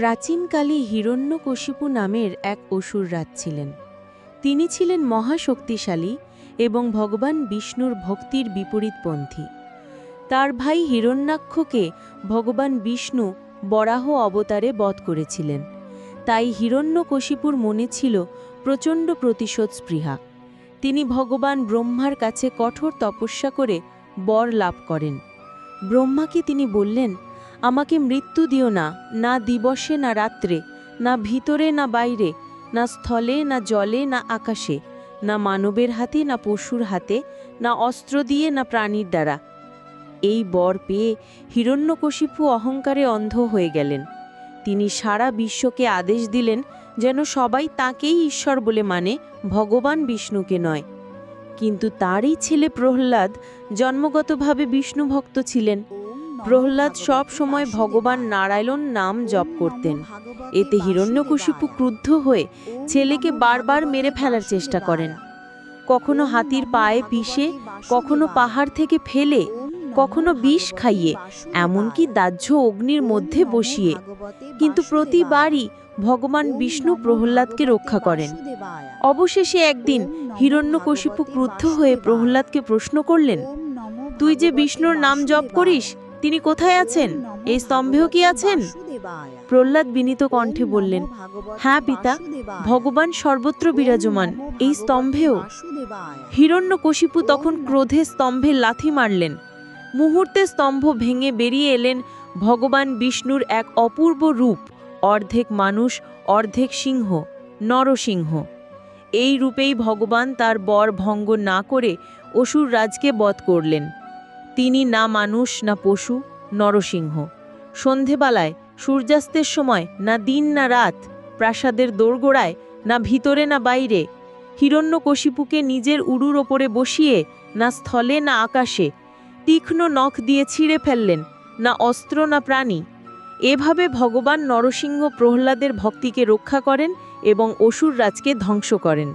প্রাচীনকালে হিরণ্যকশিপু নামের এক অসুর রাজ ছিলেন। তিনি ছিলেন মহাশক্তিশালী এবং ভগবান বিষ্ণুর ভক্তির বিপরীতপন্থী। তার ভাই হিরণ্যাক্ষকে ভগবান বিষ্ণু বরাহ অবতারে বধ করেছিলেন। তাই হিরণ্যকশিপুর মনে ছিল প্রচণ্ড প্রতিশোধ স্পৃহা। তিনি ভগবান ব্রহ্মার কাছে কঠোর তপস্যা করে বর লাভ করেন। ব্রহ্মাকে তিনি বললেন, আমাকে মৃত্যু দিও না, না দিবসে না রাত্রে, না ভিতরে না বাইরে, না স্থলে না জলে না আকাশে, না মানবের হাতে না পশুর হাতে, না অস্ত্র দিয়ে না প্রাণীর দ্বারা। এই বর পেয়ে হিরণ্যকশিপু অহংকারে অন্ধ হয়ে গেলেন। তিনি সারা বিশ্বকে আদেশ দিলেন যেন সবাই তাঁকেই ঈশ্বর বলে মানে, ভগবান বিষ্ণুকে নয়। কিন্তু তারই ছেলে প্রহ্লাদ জন্মগতভাবে বিষ্ণু ভক্ত ছিলেন। প্রহ্লাদ সব সময় ভগবান নারায়ণ নাম জপ করতেন। এতে হিরণ্যকশিপু ক্রুদ্ধ হয়ে ছেলেকে বারবার মেরে ফেলার চেষ্টা করেন। কখনো হাতির পায়ে পিষে, কখনো পাহাড় থেকে ফেলে, কখনো বিষ খাইয়ে, এমনকি দাহ্য অগ্নির মধ্যে বসিয়ে। কিন্তু প্রতিবারই ভগবান বিষ্ণু প্রহ্লাদকে রক্ষা করেন। অবশেষে একদিন হিরণ্যকশিপু ক্রুদ্ধ হয়ে প্রহ্লাদকে প্রশ্ন করলেন, তুই যে বিষ্ণুর নাম জপ করিস, তিনি কোথায় আছেন? এই স্তম্ভেও কি আছেন? প্রহ্লাদ বিনীত কণ্ঠে বললেন, হ্যাঁ পিতা, ভগবান সর্বত্র বিরাজমান, এই স্তম্ভেও। হিরণ্যকশিপু তখন ক্রোধে স্তম্ভে লাথি মারলেন। মুহূর্তে স্তম্ভ ভেঙে বেরিয়ে এলেন ভগবান বিষ্ণুর এক অপূর্ব রূপ, অর্ধেক মানুষ অর্ধেক সিংহ, নরসিংহ। এই রূপেই ভগবান তার বর ভঙ্গ না করে অসুর রাজকে বধ করলেন। তিনি না মানুষ না পশু, নরসিংহ। সন্ধেবেলায় সূর্যাস্তের সময় না দিন না রাত, প্রাসাদের দোরগোড়ায় না ভিতরে না বাইরে, হিরণ্যকশিপুকে নিজের উরুর ওপরে বসিয়ে না স্থলে না আকাশে, তীক্ষ্ণ নখ দিয়ে ছিঁড়ে ফেললেন, না অস্ত্র না প্রাণী। এভাবে ভগবান নরসিংহ প্রহ্লাদের ভক্তিকে রক্ষা করেন এবং অসুর রাজকে ধ্বংস করেন।